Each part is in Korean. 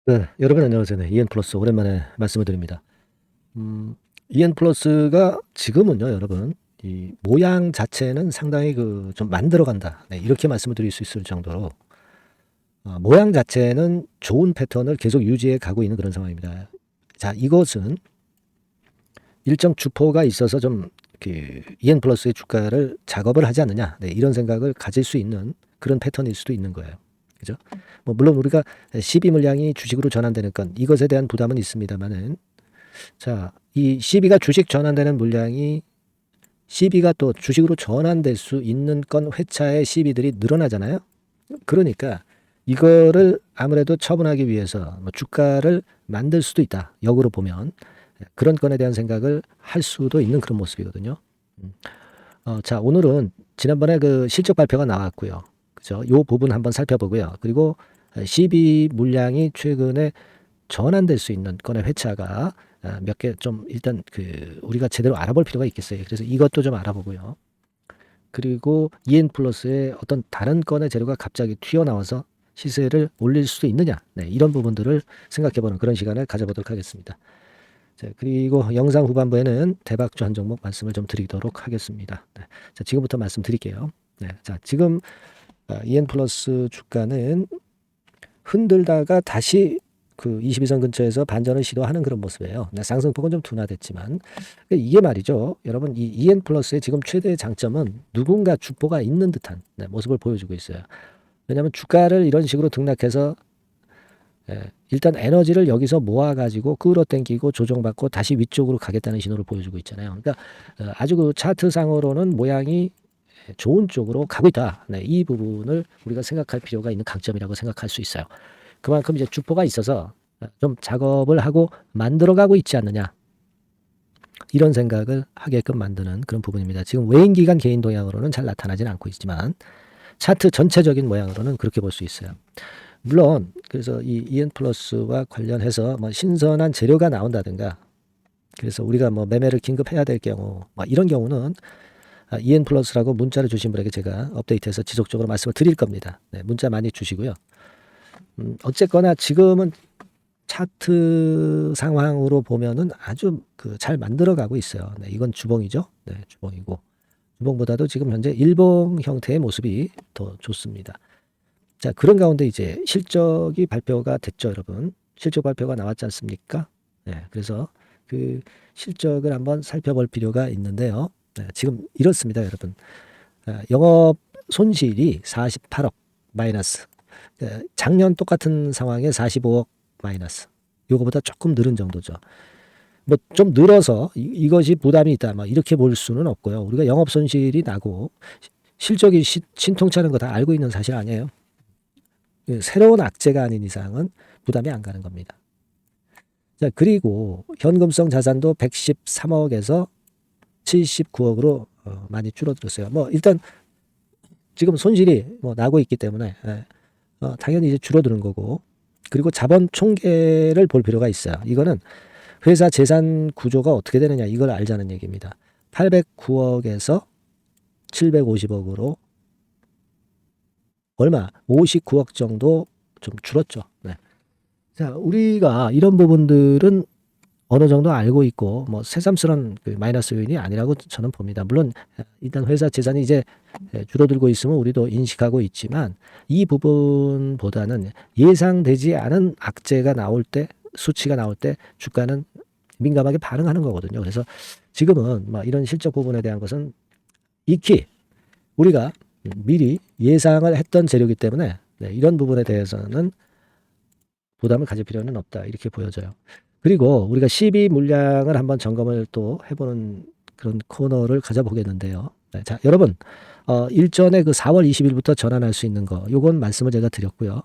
네, 여러분 안녕하세요. 네, EN 플러스 오랜만에 말씀을 드립니다. EN 플러스가 지금은요, 여러분, 이 모양 자체는 상당히 좀 만들어 간다. 네, 이렇게 말씀을 드릴 수 있을 정도로 모양 자체는 좋은 패턴을 계속 유지해 가고 있는 그런 상황입니다. 자, 이것은 일정 주포가 있어서 EN 플러스의 주가를 작업을 하지 않느냐. 네, 이런 생각을 가질 수 있는 그런 패턴일 수도 있는 거예요. 그죠? 뭐 물론 우리가 12 물량이 주식으로 전환되는 건 이것에 대한 부담은 있습니다만은, 자, 이 CB가 주식 전환되는 물량이 CB가 또 주식으로 전환될 수 있는 건 회차의 CB들이 늘어나잖아요. 그러니까 이거를 아무래도 처분하기 위해서 뭐 주가를 만들 수도 있다. 역으로 보면 그런 건에 대한 생각을 할 수도 있는 그런 모습이거든요. 자, 오늘은 지난번에 그 실적 발표가 나왔고요. 그죠? 요 부분 한번 살펴보고요. 그리고 CB 물량이 최근에 전환될 수 있는 건의 회차가 몇 개 좀 일단 우리가 제대로 알아볼 필요가 있겠어요. 그래서 이것도 좀 알아보고요. 그리고 EN 플러스의 어떤 다른 건의 재료가 갑자기 튀어나와서 시세를 올릴 수도 있느냐. 네, 이런 부분들을 생각해보는 그런 시간을 가져보도록 하겠습니다. 자, 그리고 영상 후반부에는 대박주 한 종목 말씀을 좀 드리도록 하겠습니다. 네, 자, 지금부터 말씀드릴게요. 네, 자, 지금 EN 플러스 주가는 흔들다가 다시 그 22선 근처에서 반전을 시도하는 그런 모습이에요. 네, 상승폭은 좀 둔화됐지만 이게 말이죠. 여러분, 이 EN 플러스의 지금 최대의 장점은 누군가 주포가 있는 듯한 모습을 보여주고 있어요. 왜냐하면 주가를 이런 식으로 등락해서 일단 에너지를 여기서 모아가지고 끌어당기고 조정받고 다시 위쪽으로 가겠다는 신호를 보여주고 있잖아요. 그러니까 아주 그 차트상으로는 모양이 좋은 쪽으로 가고 있다. 네, 이 부분을 우리가 생각할 필요가 있는 강점이라고 생각할 수 있어요. 그만큼 이제 주포가 있어서 좀 작업을 하고 만들어가고 있지 않느냐. 이런 생각을 하게끔 만드는 그런 부분입니다. 지금 외인 기간 개인 동향으로는 잘 나타나지는 않고 있지만 차트 전체적인 모양으로는 그렇게 볼 수 있어요. 물론 그래서 이 EN 플러스와 관련해서 뭐 신선한 재료가 나온다든가 그래서 우리가 뭐 매매를 긴급해야 될 경우 뭐 이런 경우는 EN 플러스라고 문자를 주신 분에게 제가 업데이트해서 지속적으로 말씀을 드릴 겁니다. 네, 문자 많이 주시고요. 어쨌거나 지금은 차트 상황으로 보면은 아주 잘 만들어가고 있어요. 네, 이건 주봉이죠. 네, 주봉이고 주봉보다도 지금 현재 일봉 형태의 모습이 더 좋습니다. 자, 그런 가운데 이제 실적이 발표가 됐죠, 여러분. 실적 발표가 나왔지 않습니까? 네, 그래서 그 실적을 한번 살펴볼 필요가 있는데요. 네, 지금 이렇습니다, 여러분. 영업 손실이 48억 마이너스. 작년 똑같은 상황에 45억 마이너스. 요거보다 조금 늘은 정도죠. 뭐 좀 늘어서 이것이 부담이 있다. 뭐 이렇게 볼 수는 없고요. 우리가 영업 손실이 나고 실적이 신통치는 거 다 알고 있는 사실 아니에요. 새로운 악재가 아닌 이상은 부담이 안 가는 겁니다. 자, 그리고 현금성 자산도 113억에서 79억으로 많이 줄어들었어요. 뭐 일단 지금 손실이 뭐 나고 있기 때문에 당연히 이제 줄어드는 거고, 그리고 자본 총계를 볼 필요가 있어요. 이거는 회사 재산 구조가 어떻게 되느냐 이걸 알자는 얘기입니다. 809억에서 750억으로 얼마 59억 정도 좀 줄었죠. 네. 자, 우리가 이런 부분들은 어느 정도 알고 있고 뭐 새삼스러운 마이너스 요인이 아니라고 저는 봅니다. 물론 일단 회사 재산이 이제 줄어들고 있으면 우리도 인식하고 있지만 이 부분보다는 예상되지 않은 악재가 나올 때, 수치가 나올 때 주가는 민감하게 반응하는 거거든요. 그래서 지금은 뭐 이런 실적 부분에 대한 것은 익히 우리가 미리 예상을 했던 재료이기 때문에 이런 부분에 대해서는 부담을 가질 필요는 없다. 이렇게 보여져요. 그리고 우리가 12 물량을 한번 점검을 또 해보는 그런 코너를 가져보겠는데요. 네, 자, 여러분, 일전에 그 4월 20일부터 전환할 수 있는 거, 요건 말씀을 제가 드렸고요.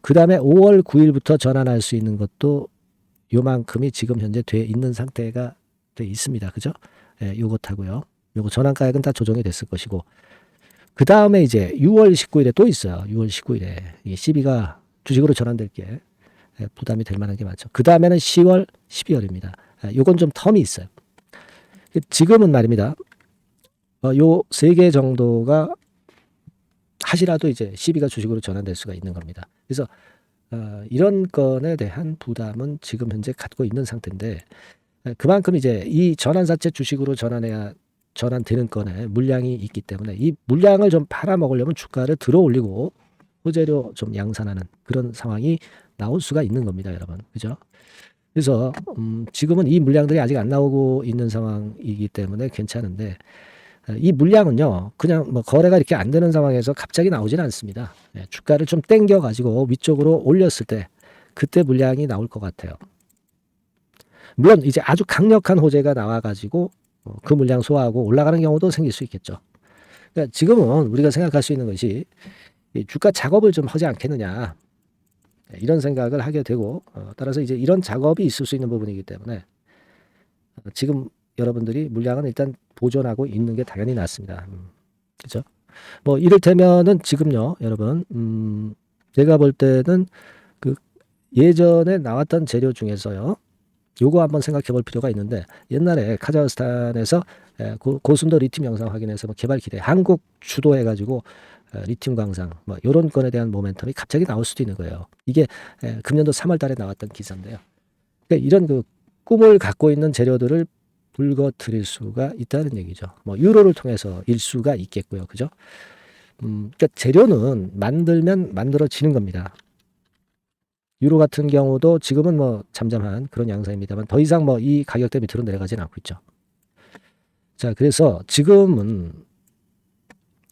그 다음에 5월 9일부터 전환할 수 있는 것도 요만큼이 지금 현재 돼 있는 상태가 돼 있습니다. 그죠? 예, 요것하고요. 요거 전환가액은 다 조정이 됐을 것이고. 그 다음에 이제 6월 19일에 또 있어요. 6월 19일에. 이 12가 주식으로 전환될 게 부담이 될 만한 게 많죠. 그 다음에는 10월, 12월입니다. 요건 좀 텀이 있어요. 지금은 말입니다. 요 세 개 정도가 하시라도 이제 12가 주식으로 전환될 수가 있는 겁니다. 그래서 이런 건에 대한 부담은 지금 현재 갖고 있는 상태인데 그만큼 이제 이 전환사채 주식으로 전환되는 건에 물량이 있기 때문에 이 물량을 좀 팔아먹으려면 주가를 들어 올리고 호재료 좀 양산하는 그런 상황이 나올 수가 있는 겁니다, 여러분. 그죠? 그래서 지금은 이 물량들이 아직 안 나오고 있는 상황이기 때문에 괜찮은데 이 물량은요, 그냥 뭐 거래가 이렇게 안 되는 상황에서 갑자기 나오지는 않습니다. 주가를 좀 땡겨 가지고 위쪽으로 올렸을 때 그때 물량이 나올 것 같아요. 물론 이제 아주 강력한 호재가 나와 가지고 그 물량 소화하고 올라가는 경우도 생길 수 있겠죠. 그러니까 지금은 우리가 생각할 수 있는 것이 이 주가 작업을 좀 하지 않겠느냐 이런 생각을 하게 되고 따라서 이제 이런 작업이 있을 수 있는 부분이기 때문에 지금 여러분들이 물량은 일단 보존하고 있는 게 당연히 낫습니다. 그렇죠? 뭐 이를테면은 지금요, 여러분, 제가 볼 때는 그 예전에 나왔던 재료 중에서요, 요거 한번 생각해 볼 필요가 있는데 옛날에 카자흐스탄에서 고순도 리튬 영상 확인해서 뭐 개발 기대 한국 주도해 가지고 리튬 광산 뭐 요런 건에 대한 모멘텀이 갑자기 나올 수도 있는 거예요. 이게 금년도 3월 달에 나왔던 기사인데요. 그러니까 이런 그 꿈을 갖고 있는 재료들을 불거트릴 수가 있다는 얘기죠. 뭐 유로를 통해서 일 수가 있겠고요. 그죠? 그러니까 재료는 만들면 만들어지는 겁니다. 유로 같은 경우도 지금은 뭐 잠잠한 그런 양상입니다만 더 이상 뭐 이 가격대 밑으로 내려가지는 않고 있죠. 자, 그래서 지금은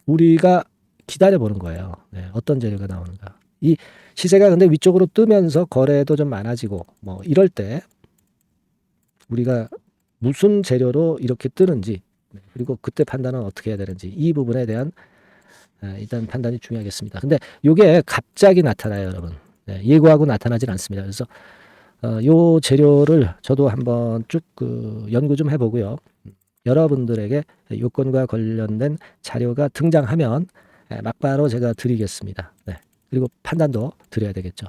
우리가 기다려보는 거예요. 네, 어떤 재료가 나오는가. 이 시세가 근데 위쪽으로 뜨면서 거래도 좀 많아지고 뭐 이럴 때 우리가 무슨 재료로 이렇게 뜨는지 그리고 그때 판단은 어떻게 해야 되는지 이 부분에 대한 일단 판단이 중요하겠습니다. 근데 이게 갑자기 나타나요, 여러분. 예고하고 나타나질 않습니다. 그래서 요 재료를 저도 한번 쭉 연구 좀 해보고요. 여러분들에게 요건과 관련된 자료가 등장하면 막바로 제가 드리겠습니다. 네. 그리고 판단도 드려야 되겠죠.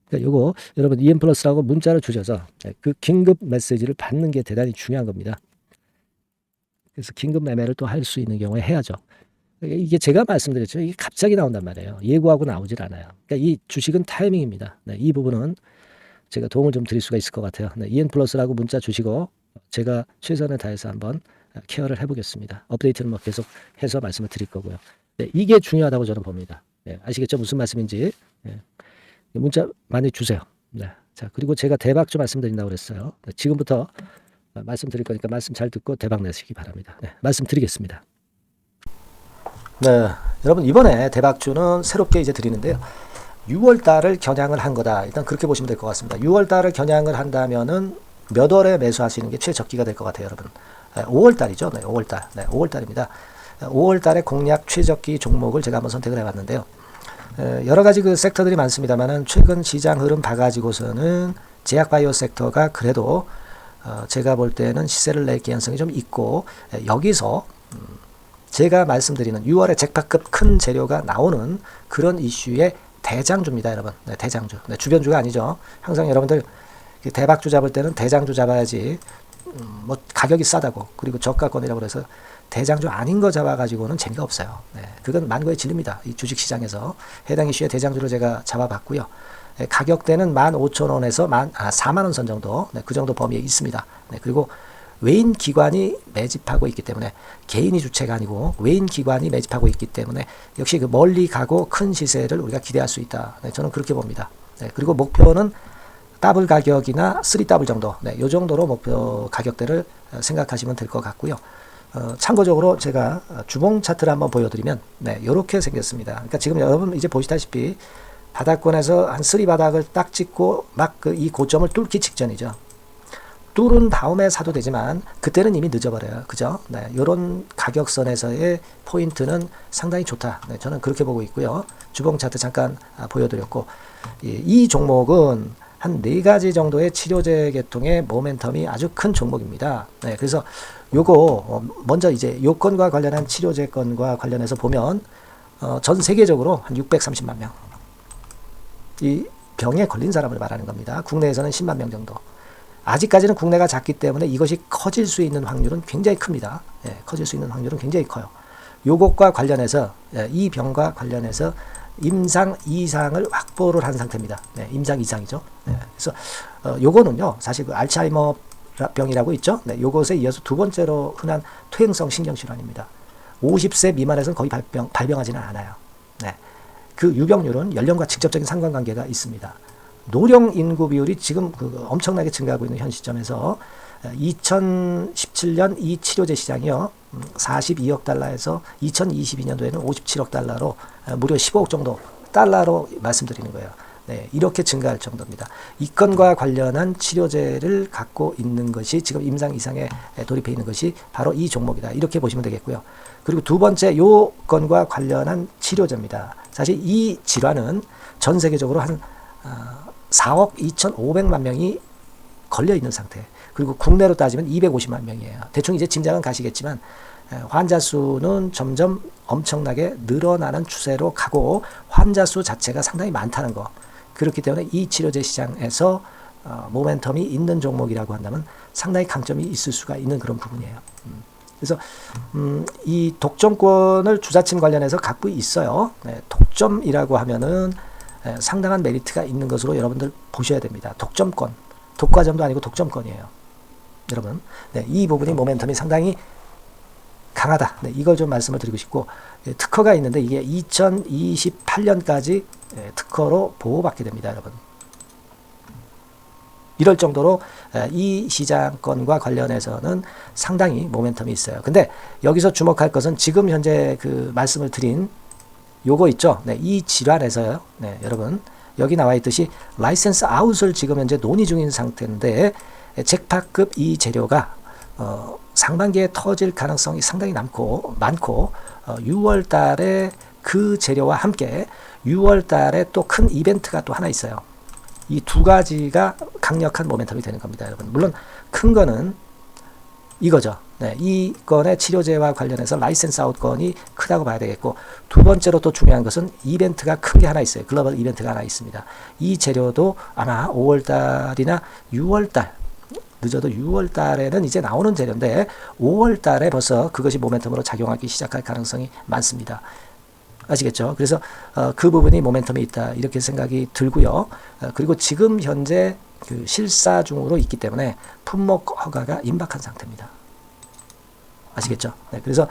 그러니까 요거 여러분 EM플러스라고 문자를 주셔서 그 긴급 메시지를 받는 게 대단히 중요한 겁니다. 그래서 긴급 매매를 또 할 수 있는 경우에 해야죠. 이게 제가 말씀드렸죠. 이게 갑자기 나온단 말이에요. 예고하고 나오질 않아요. 그러니까 이 주식은 타이밍입니다. 네, 이 부분은 제가 도움을 좀 드릴 수가 있을 것 같아요. 네, EN플러스라고 문자 주시고 제가 최선을 다해서 한번 케어를 해보겠습니다. 업데이트는 뭐 계속 해서 말씀을 드릴 거고요. 네, 이게 중요하다고 저는 봅니다. 네, 아시겠죠? 무슨 말씀인지. 네, 문자 많이 주세요. 네, 자 그리고 제가 대박 좀 말씀드린다고 그랬어요. 네, 지금부터 말씀드릴 거니까 말씀 잘 듣고 대박 내시기 바랍니다. 네, 말씀드리겠습니다. 네, 여러분 이번에 대박주는 새롭게 이제 드리는데요. 6월 달을 겨냥을 한 거다. 일단 그렇게 보시면 될 것 같습니다. 6월 달을 겨냥을 한다면은 몇 월에 매수하시는 게 최적기가 될 것 같아요, 여러분. 5월 달이죠. 네, 5월 달. 네, 5월 달입니다. 5월 달에 공략 최적기 종목을 제가 한번 선택을 해봤는데요. 여러 가지 그 섹터들이 많습니다만은 최근 시장 흐름 봐가지고서는 제약바이오 섹터가 그래도 제가 볼 때는 시세를 낼 개연성이 좀 있고 여기서 제가 말씀드리는 6월에 잭팟급 큰 재료가 나오는 그런 이슈의 대장주입니다, 여러분. 네, 대장주. 네, 주변주가 아니죠. 항상 여러분들 대박주 잡을 때는 대장주 잡아야지. 뭐 가격이 싸다고 그리고 저가권이라고 그래서 대장주 아닌 거 잡아가지고는 재미가 없어요. 네, 그건 만고의 진리입니다. 이 주식시장에서 해당 이슈의 대장주를 제가 잡아봤고요. 네, 가격대는 15,000원에서 4만원 선 정도, 네, 그 정도 범위에 있습니다. 네, 그리고 외인 기관이 매집하고 있기 때문에 개인이 주체가 아니고 외인 기관이 매집하고 있기 때문에 역시 그 멀리 가고 큰 시세를 우리가 기대할 수 있다. 네, 저는 그렇게 봅니다. 네, 그리고 목표는 더블 가격이나 3더블 정도, 네, 이 정도로 목표 가격대를 생각하시면 될 것 같고요. 참고적으로 제가 주봉 차트를 한번 보여드리면 네, 이렇게 생겼습니다. 그러니까 지금 여러분 이제 보시다시피 바닥권에서 한 3바닥을 딱 찍고 막 이 고점을 뚫기 직전이죠. 뚫은 다음에 사도 되지만 그때는 이미 늦어버려요. 그죠? 네, 이런 가격선에서의 포인트는 상당히 좋다. 네, 저는 그렇게 보고 있고요. 주봉 차트 잠깐 보여드렸고 이 종목은 한 4가지 정도의 치료제 계통의 모멘텀이 아주 큰 종목입니다. 네, 그래서 요거 먼저 이제 요건과 관련한 치료제건과 관련해서 보면 전 세계적으로 한 630만 명 이 병에 걸린 사람을 말하는 겁니다. 국내에서는 10만 명 정도. 아직까지는 국내가 작기 때문에 이것이 커질 수 있는 확률은 굉장히 큽니다. 예, 커질 수 있는 확률은 굉장히 커요. 요것과 관련해서 이 병과 관련해서 임상 이상을 확보를 한 상태입니다. 네, 임상 이상이죠. 네, 그래서 요거는요 사실 그 알츠하이머 병이라고 있죠. 네, 요것에 이어서 두 번째로 흔한 퇴행성 신경질환입니다. 50세 미만에서는 거의 발병하지는 않아요. 네, 그 유병률은 연령과 직접적인 상관관계가 있습니다. 노령 인구 비율이 지금 엄청나게 증가하고 있는 현 시점에서 2017년 이 치료제 시장이요 42억 달러에서 2022년도에는 57억 달러로 무려 15억 정도 달러로 말씀드리는 거예요. 네, 이렇게 증가할 정도입니다. 이 건과 관련한 치료제를 갖고 있는 것이 지금 임상 이상에 돌입해 있는 것이 바로 이 종목이다. 이렇게 보시면 되겠고요. 그리고 두 번째 요 건과 관련한 치료제입니다. 사실 이 질환은 전 세계적으로 한 4억 2,500만 명이 걸려 있는 상태. 그리고 국내로 따지면 250만 명이에요. 대충 이제 짐작은 가시겠지만 환자 수는 점점 엄청나게 늘어나는 추세로 가고 환자 수 자체가 상당히 많다는 거. 그렇기 때문에 이 치료제 시장에서 모멘텀이 있는 종목이라고 한다면 상당히 강점이 있을 수가 있는 그런 부분이에요. 그래서 이 독점권을 주사침 관련해서 갖고 있어요. 네, 독점이라고 하면은 상당한 메리트가 있는 것으로 여러분들 보셔야 됩니다. 독점권, 독과점도 아니고 독점권이에요. 여러분, 네, 이 부분이 모멘텀이 상당히 강하다. 네, 이걸 좀 말씀을 드리고 싶고 특허가 있는데 이게 2028년까지 특허로 보호받게 됩니다, 여러분. 이럴 정도로 이 시장권과 관련해서는 상당히 모멘텀이 있어요. 근데 여기서 주목할 것은 지금 현재 그 말씀을 드린 요거 있죠. 네, 이 질환에서요. 네, 여러분 여기 나와 있듯이 라이센스 아웃을 지금 현재 논의 중인 상태인데 잭팟급 이 재료가 상반기에 터질 가능성이 상당히 많고 6월 달에 그 재료와 함께 6월 달에 또 큰 이벤트가 또 하나 있어요. 이 두 가지가 강력한 모멘텀이 되는 겁니다, 여러분. 물론 큰 거는 이거죠. 네, 이 건의 치료제와 관련해서 라이센스 아웃 건이 크다고 봐야 되겠고 두 번째로 또 중요한 것은 이벤트가 큰 게 하나 있어요. 글로벌 이벤트가 하나 있습니다. 이 재료도 아마 5월 달이나 6월 달 늦어도 6월 달에는 이제 나오는 재료인데 5월 달에 벌써 그것이 모멘텀으로 작용하기 시작할 가능성이 많습니다. 아시겠죠? 그래서 그 부분이 모멘텀이 있다 이렇게 생각이 들고요. 그리고 지금 현재 그 실사 중으로 있기 때문에 품목 허가가 임박한 상태입니다. 아시겠죠? 네, 그래서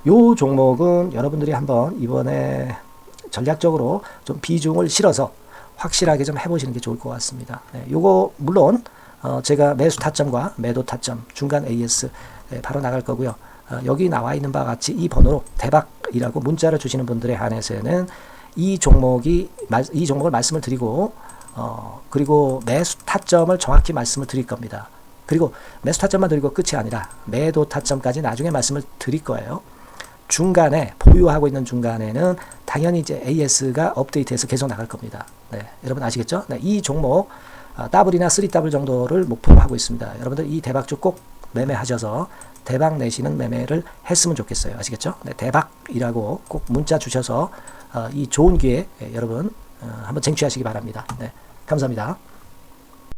요 종목은 여러분들이 한번 이번에 전략적으로 좀 비중을 실어서 확실하게 좀 해보시는 게 좋을 것 같습니다. 네, 요거 물론 제가 매수 타점과 매도 타점 중간 AS 바로 나갈 거고요. 여기 나와 있는 바와 같이 이 번호로 대박이라고 문자를 주시는 분들에 한해서는 이 종목을 말씀을 드리고 그리고 매수 타점을 정확히 말씀을 드릴 겁니다. 그리고 매수 타점만 드리고 끝이 아니라 매도 타점까지 나중에 말씀을 드릴 거예요. 중간에 보유하고 있는 중간에는 당연히 이제 AS가 업데이트해서 계속 나갈 겁니다. 네, 여러분 아시겠죠? 네, 이 종목 더블이나 3더블 정도를 목표로 하고 있습니다. 여러분들 이 대박주 꼭 매매하셔서 대박 내시는 매매를 했으면 좋겠어요. 아시겠죠? 네, 대박이라고 꼭 문자 주셔서 이 좋은 기회 여러분 한번 쟁취하시기 바랍니다. 네, 감사합니다.